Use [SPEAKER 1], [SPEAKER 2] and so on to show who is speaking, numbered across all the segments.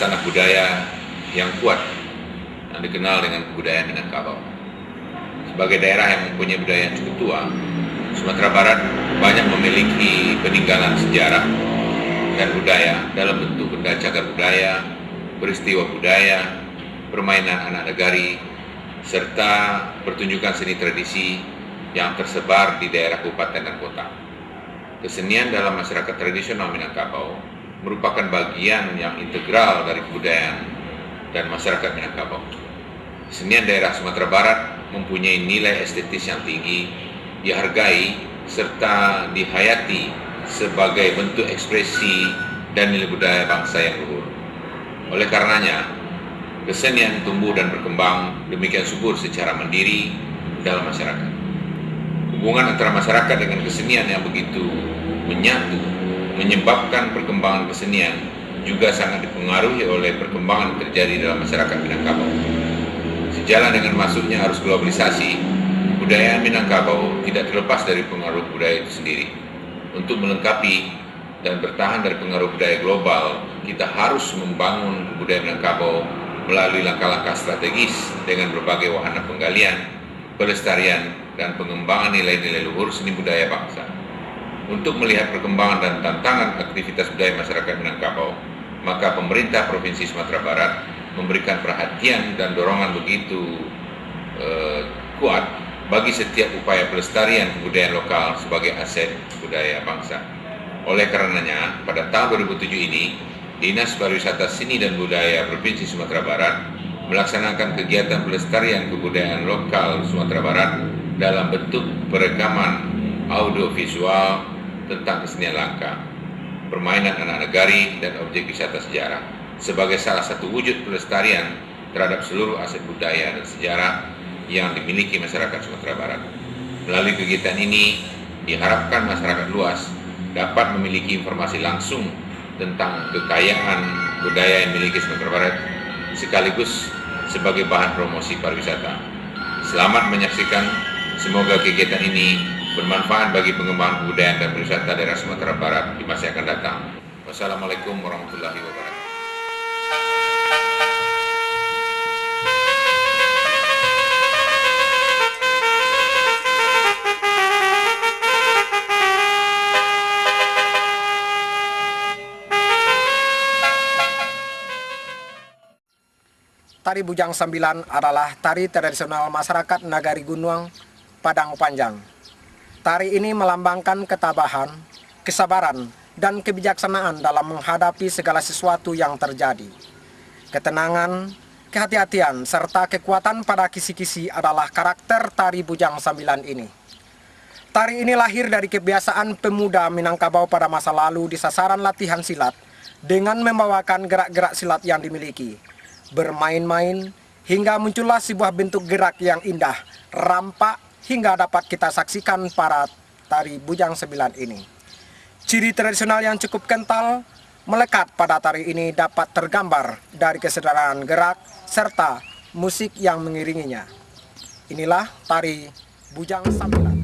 [SPEAKER 1] sanak budaya yang kuat yang dikenal dengan kebudayaan Minangkabau. Sebagai daerah yang mempunyai budaya yang cukup tua, Sumatera Barat banyak memiliki peninggalan sejarah dan budaya dalam bentuk benda cagar budaya, peristiwa budaya, permainan anak negari, serta pertunjukan seni tradisi yang tersebar di daerah kabupaten dan kota. Kesenian dalam masyarakat tradisional Minangkabau merupakan bagian yang integral dari kebudayaan dan masyarakat Minangkabau. Kesenian daerah Sumatera Barat mempunyai nilai estetis yang tinggi, dihargai, serta dihayati sebagai bentuk ekspresi dan nilai budaya bangsa yang luhur. Oleh karenanya, kesenian tumbuh dan berkembang demikian subur secara mandiri dalam masyarakat. Hubungan antara masyarakat dengan kesenian yang begitu menyatu menyebabkan perkembangan kesenian juga sangat dipengaruhi oleh perkembangan yang terjadi dalam masyarakat Minangkabau. Sejalan dengan masuknya arus globalisasi, kebudayaan Minangkabau tidak terlepas dari pengaruh budaya itu sendiri. Untuk melengkapi dan bertahan dari pengaruh budaya global, kita harus membangun kebudayaan Minangkabau melalui langkah-langkah strategis dengan berbagai wahana penggalian, pelestarian, dan pengembangan nilai-nilai luhur seni budaya bangsa. Untuk melihat perkembangan dan tantangan aktivitas budaya masyarakat Minangkabau, maka pemerintah Provinsi Sumatera Barat memberikan perhatian dan dorongan begitu kuat bagi setiap upaya pelestarian kebudayaan lokal sebagai aset budaya bangsa. Oleh karenanya, pada tahun 2007 ini, Dinas Pariwisata Seni dan Budaya Provinsi Sumatera Barat melaksanakan kegiatan pelestarian kebudayaan lokal Sumatera Barat dalam bentuk perekaman audiovisual tentang kesenian langka, permainan anak negari, dan objek wisata sejarah sebagai salah satu wujud pelestarian terhadap seluruh aset budaya dan sejarah yang dimiliki masyarakat Sumatera Barat. Melalui kegiatan ini, diharapkan masyarakat luas dapat memiliki informasi langsung tentang kekayaan budaya yang dimiliki Sumatera Barat sekaligus sebagai bahan promosi pariwisata. Selamat menyaksikan, semoga kegiatan ini bermanfaat bagi pengembangan kebudayaan dan pariwisata daerah Sumatera Barat di masa yang akan datang. Wassalamualaikum warahmatullahi wabarakatuh.
[SPEAKER 2] Tari Bujang Sambilan adalah tari tradisional masyarakat Nagari Gunuang, Padang Panjang. Tari ini melambangkan ketabahan, kesabaran, dan kebijaksanaan dalam menghadapi segala sesuatu yang terjadi. Ketenangan, kehati-hatian, serta kekuatan pada kisi-kisi adalah karakter tari Bujang Sambilan ini. Tari ini lahir dari kebiasaan pemuda Minangkabau pada masa lalu di sasaran latihan silat dengan membawakan gerak-gerak silat yang dimiliki, bermain-main, hingga muncullah sebuah bentuk gerak yang indah, rampak, hingga dapat kita saksikan para tari Bujang Sambilan ini. Ciri tradisional yang cukup kental melekat pada tari ini dapat tergambar dari kesederhanaan gerak serta musik yang mengiringinya. Inilah tari Bujang Sambilan.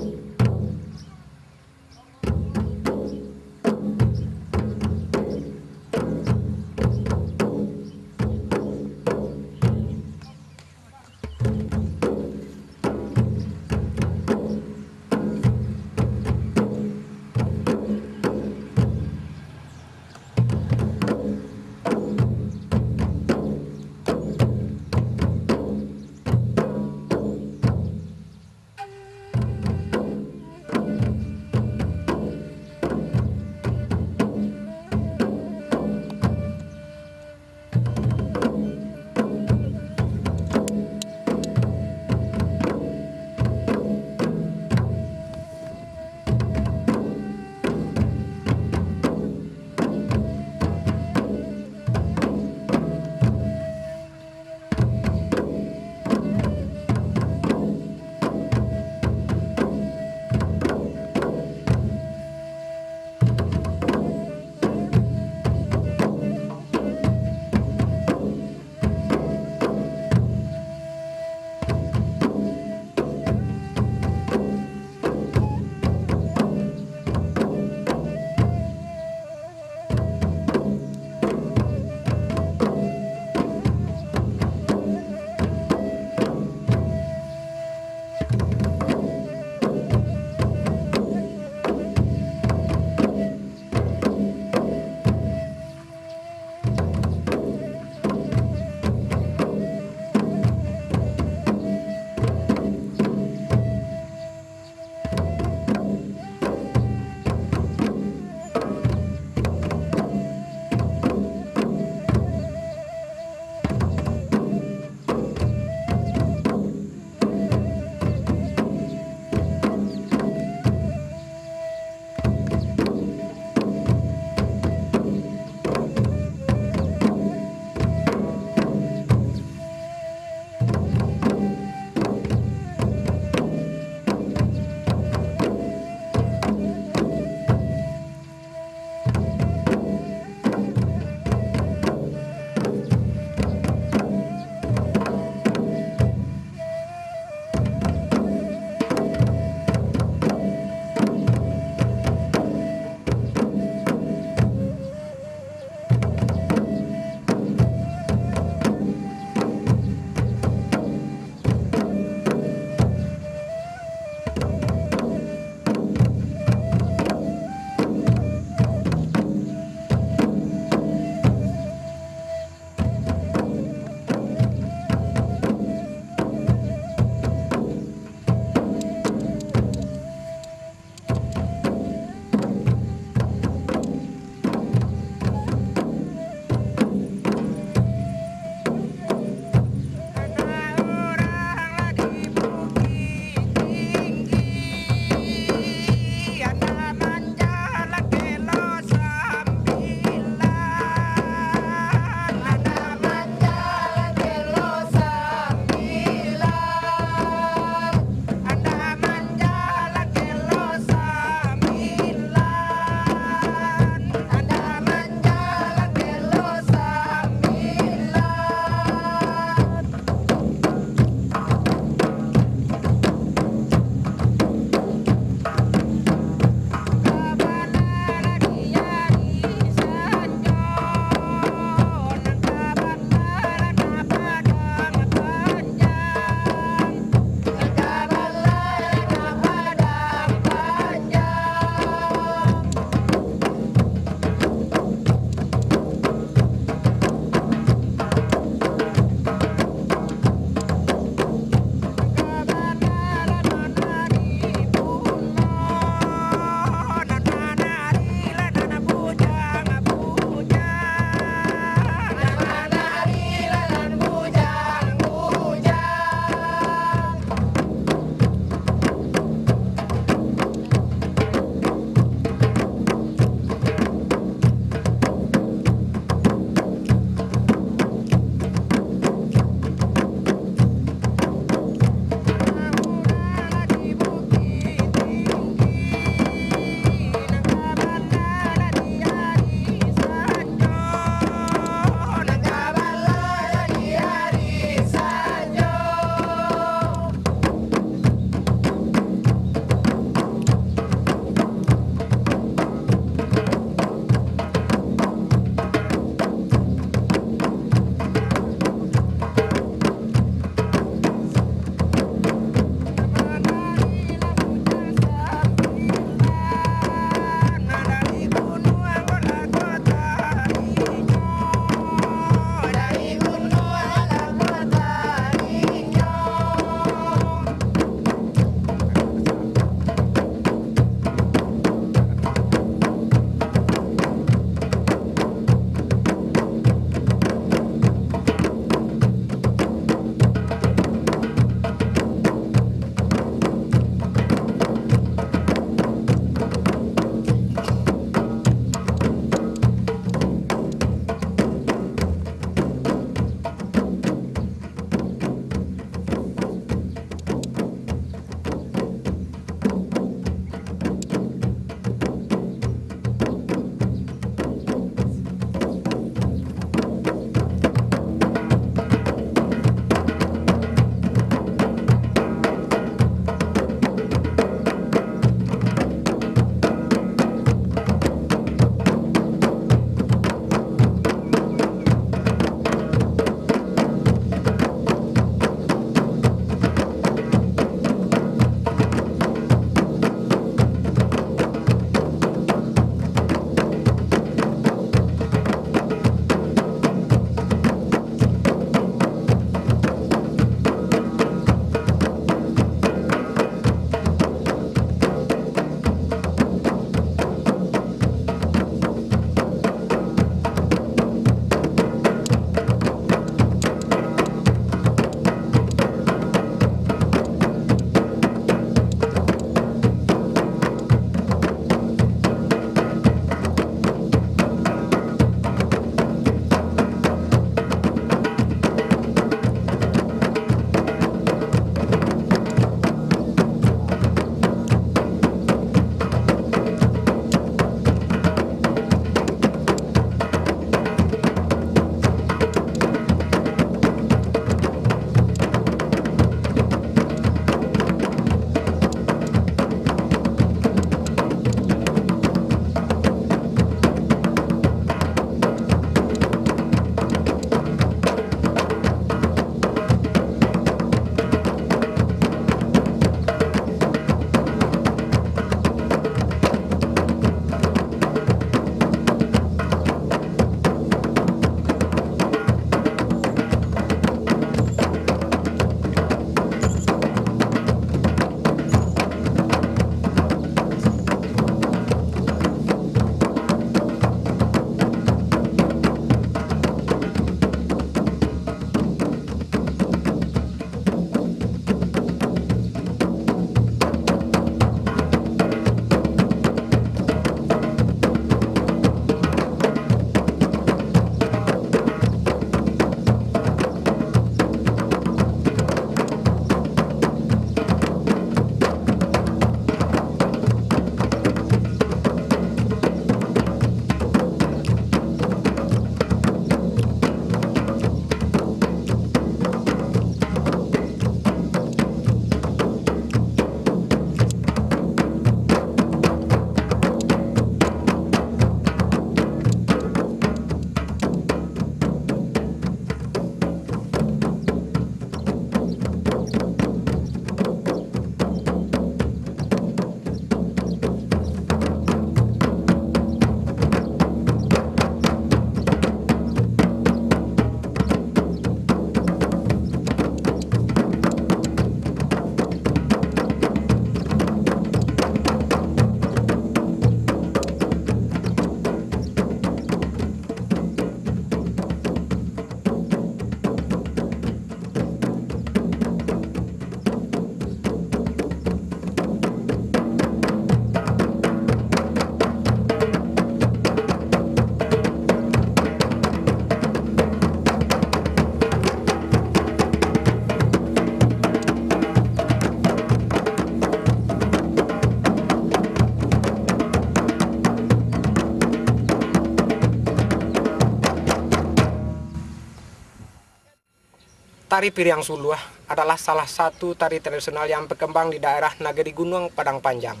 [SPEAKER 2] Tari Piriang Suluah adalah salah satu tari tradisional yang berkembang di daerah Nagari Gunung Padang Panjang.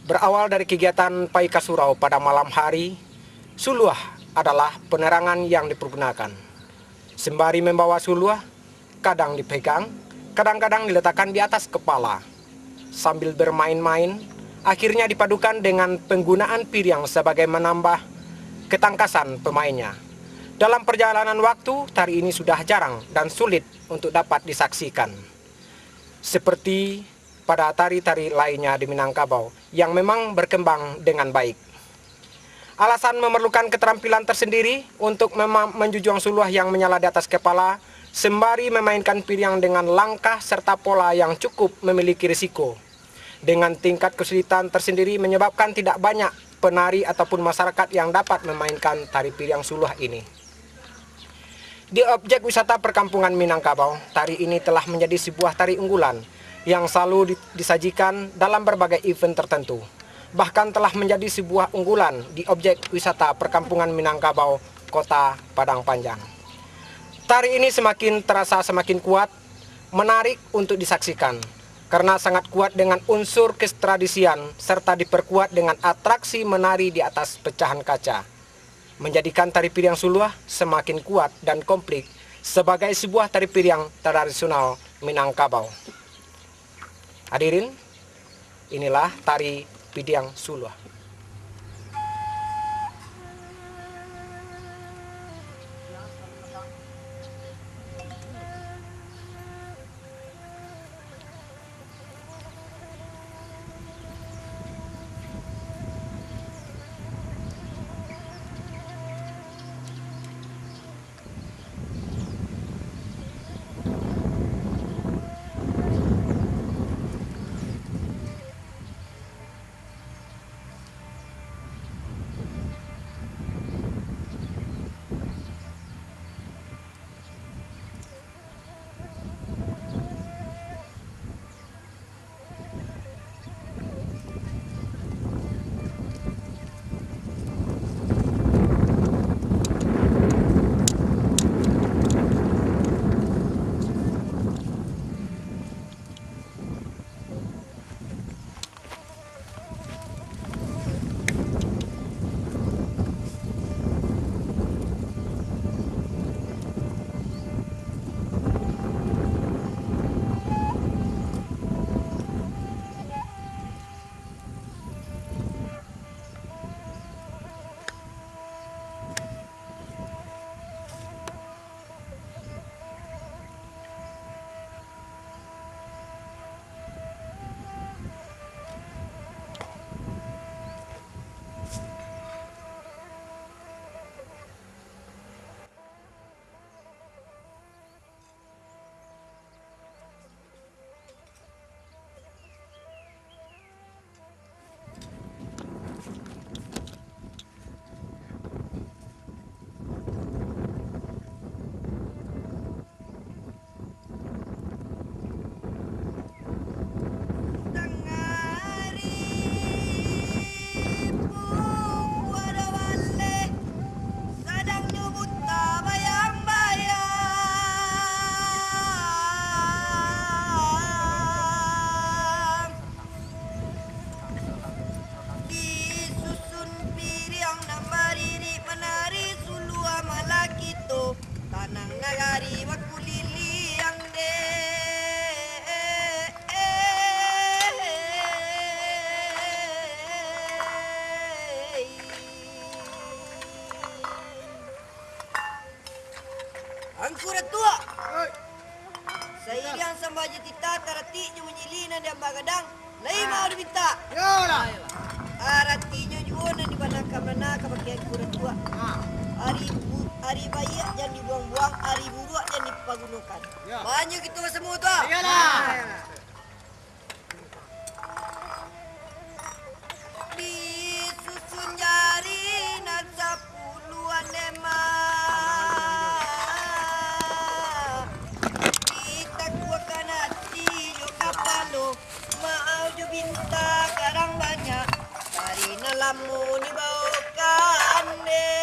[SPEAKER 2] Berawal dari kegiatan Pai Kasurau pada malam hari, suluah adalah penerangan yang dipergunakan. Sembari membawa suluah, kadang dipegang, kadang-kadang diletakkan di atas kepala. Sambil bermain-main, akhirnya dipadukan dengan penggunaan piriang sebagai menambah ketangkasan pemainnya. Dalam perjalanan waktu, tari ini sudah jarang dan sulit untuk dapat disaksikan. Seperti pada tari-tari lainnya di Minangkabau yang memang berkembang dengan baik. Alasan memerlukan keterampilan tersendiri untuk menjunjung suluah yang menyala di atas kepala, sembari memainkan piriang dengan langkah serta pola yang cukup memiliki risiko. Dengan tingkat kesulitan tersendiri menyebabkan tidak banyak penari ataupun masyarakat yang dapat memainkan tari piriang suluah ini. Di objek wisata perkampungan Minangkabau, tari ini telah menjadi sebuah tari unggulan yang selalu disajikan dalam berbagai event tertentu. Bahkan telah menjadi sebuah unggulan di objek wisata perkampungan Minangkabau, Kota Padang Panjang. Tari ini semakin terasa semakin kuat, menarik untuk disaksikan, karena sangat kuat dengan unsur ketradisian serta diperkuat dengan atraksi menari di atas pecahan kaca. Menjadikan tari piriang suluah semakin kuat dan komplit sebagai sebuah tari piriang tradisional Minangkabau. Hadirin, inilah tari piriang suluah.
[SPEAKER 3] Angkura tua. Sayang sambaja tita taratinya menyilina dan bagadang. Lai mau diminta.
[SPEAKER 4] Yola.
[SPEAKER 3] Aratinya juga di mana kamana pakai angkura tua. Ari bayi yang dibuang-buang, ari buruk yang dipagunukan. Banyak itu semua tuh.
[SPEAKER 4] Iyalah.
[SPEAKER 3] Disusun jari nan 10-an nema. Kita kuakan hati yo kapalo. Mau jo binta karang banyak. Dari nalamu dibawakan deh.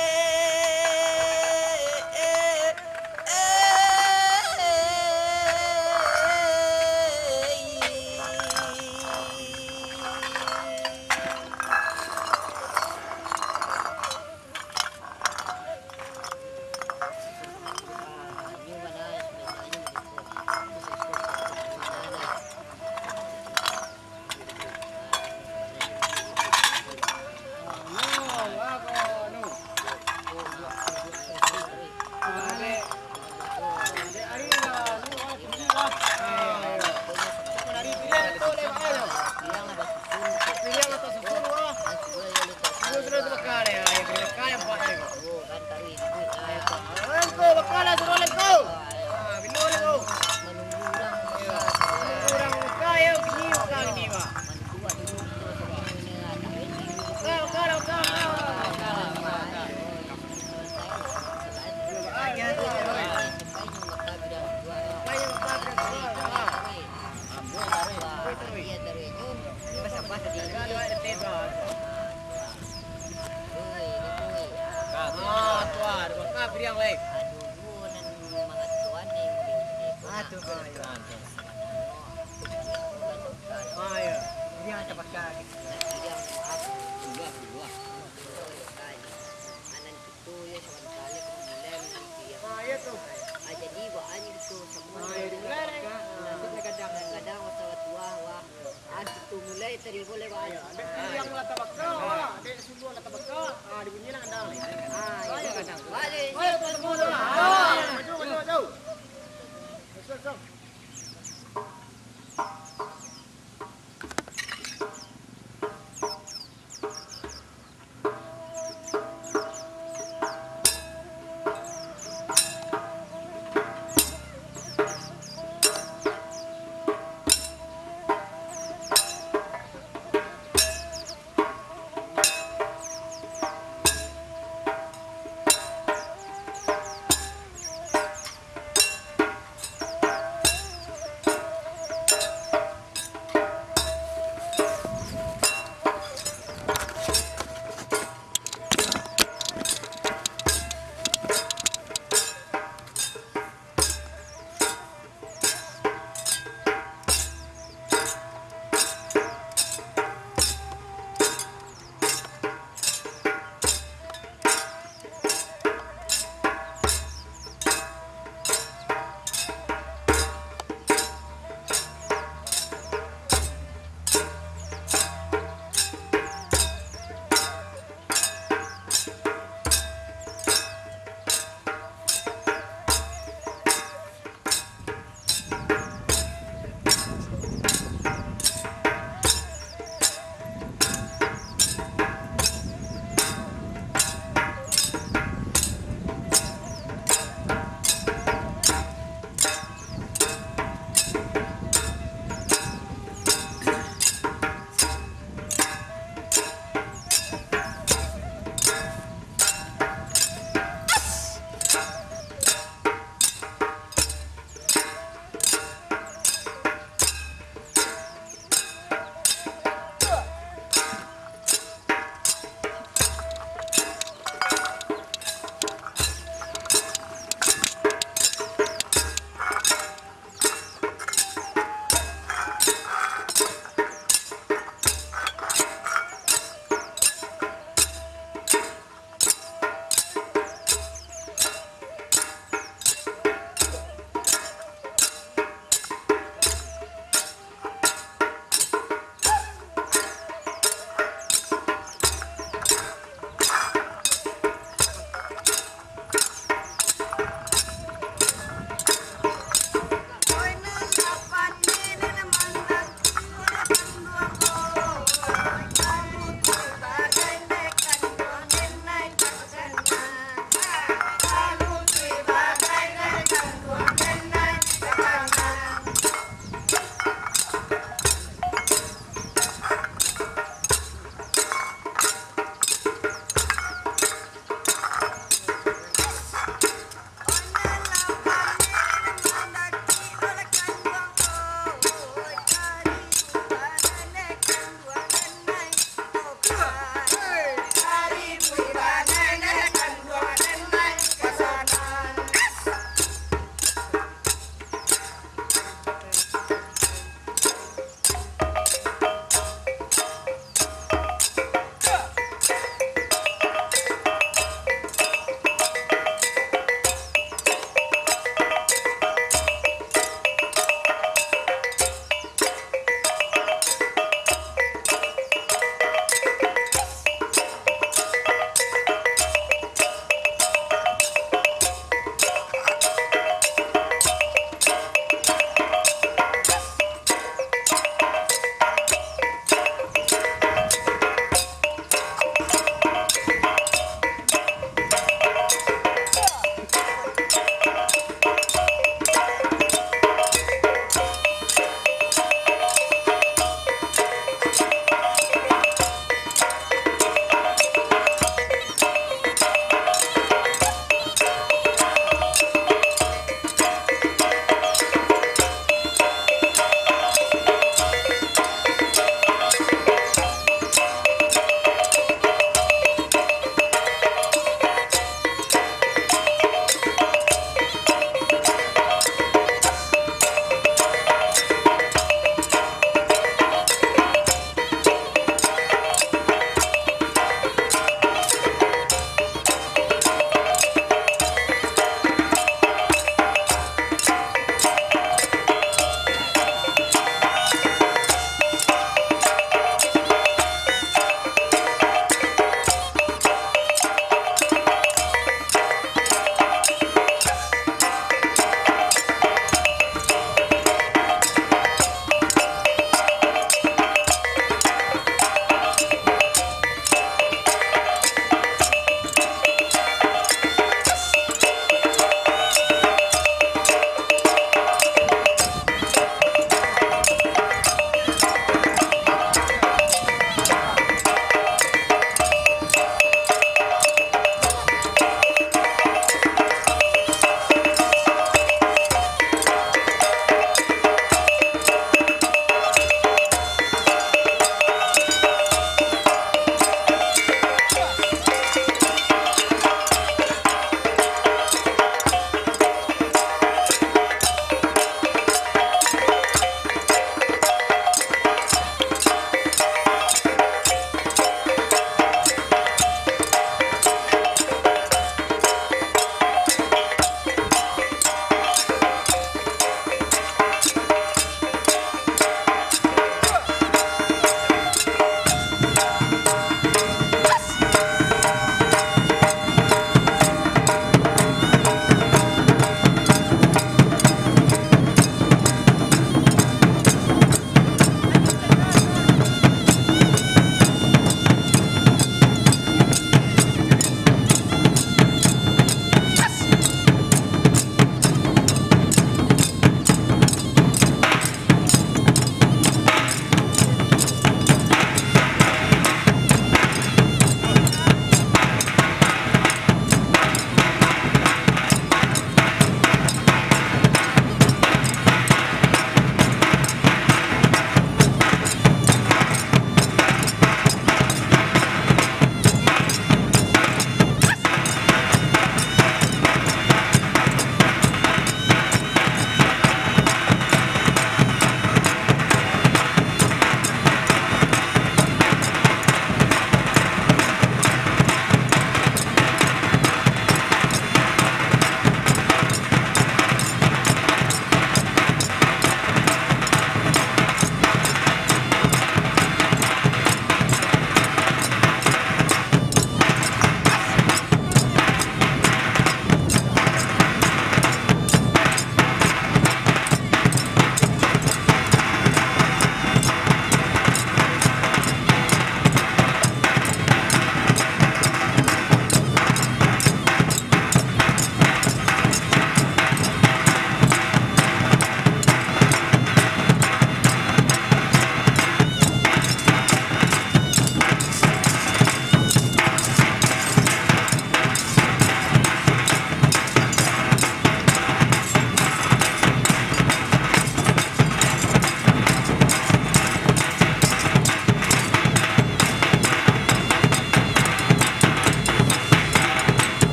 [SPEAKER 4] yang lain.
[SPEAKER 3] Aduh, bukan mga tuan ni
[SPEAKER 4] Aduh, Ayo, ini yang cepat kali.
[SPEAKER 3] Yang maaf,
[SPEAKER 4] Dua.
[SPEAKER 3] anan itu ya samantala kung mulai dia.
[SPEAKER 4] Ayo tuh.
[SPEAKER 3] Jadi waan itu semua.
[SPEAKER 4] Ayo dengar. Nanti kadang.
[SPEAKER 3] Kadang wasawat wah. Itu mulai tadi boleh waan.
[SPEAKER 4] Yang mula tabak ka, ada semua na tabak ka. Dibunyi lang ang dali.
[SPEAKER 3] Ayo kadang. Wale.
[SPEAKER 4] Ayo, semua.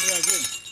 [SPEAKER 4] Iya, Jin.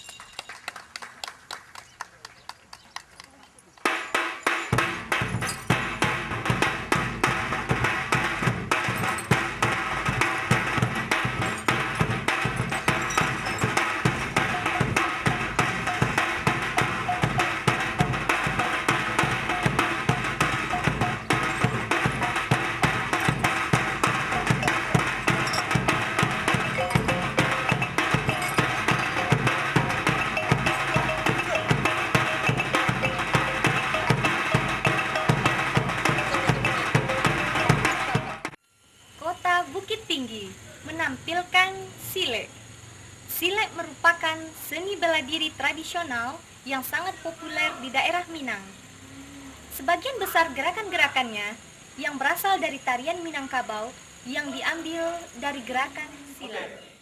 [SPEAKER 5] Kota Bukit Tinggi menampilkan silek. Silek merupakan seni bela diri tradisional yang sangat populer di daerah Minang. Sebagian besar gerakan-gerakannya yang berasal dari tarian Minangkabau yang diambil dari gerakan silat.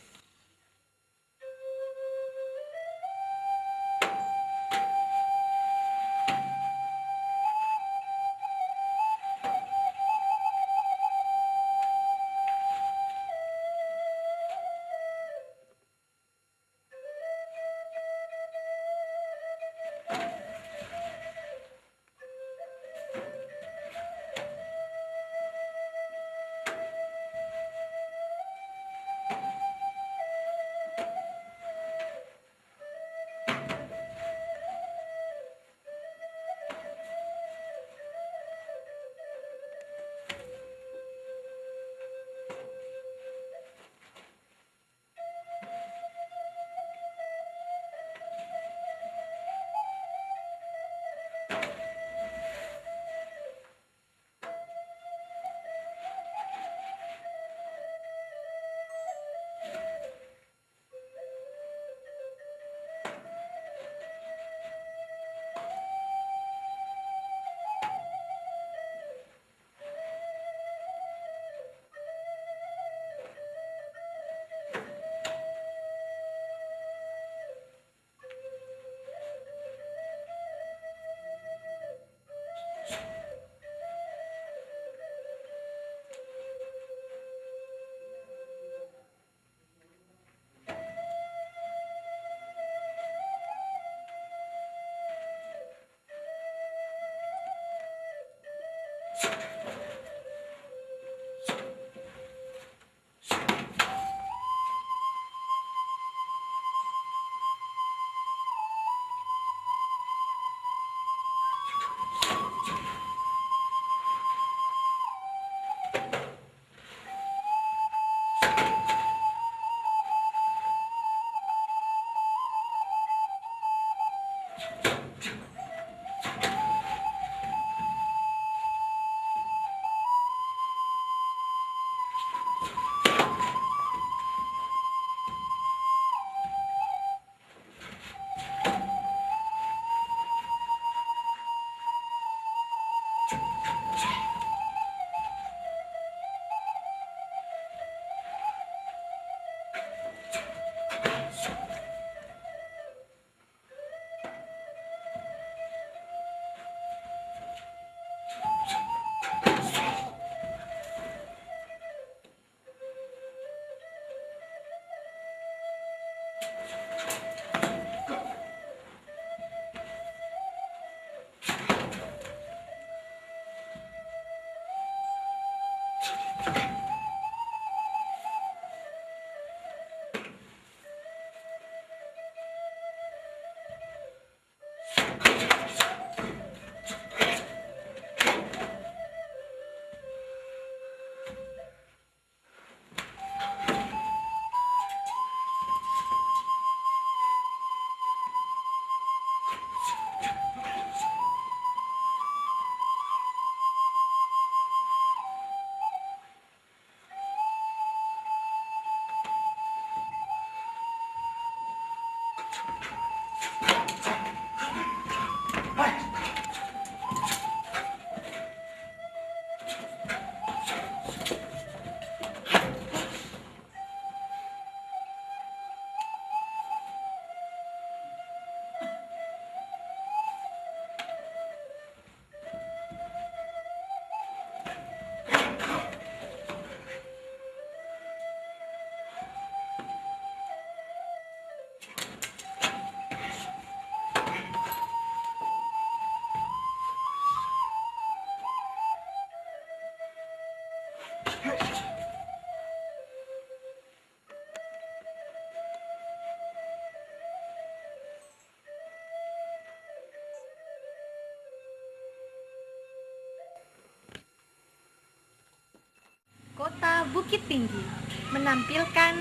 [SPEAKER 5] Kota Bukit Tinggi menampilkan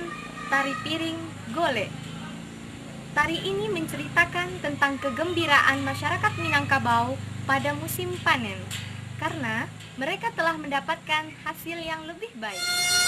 [SPEAKER 5] tari piring golek. Tari ini menceritakan tentang kegembiraan masyarakat Minangkabau pada musim panen, karena mereka telah mendapatkan hasil yang lebih baik.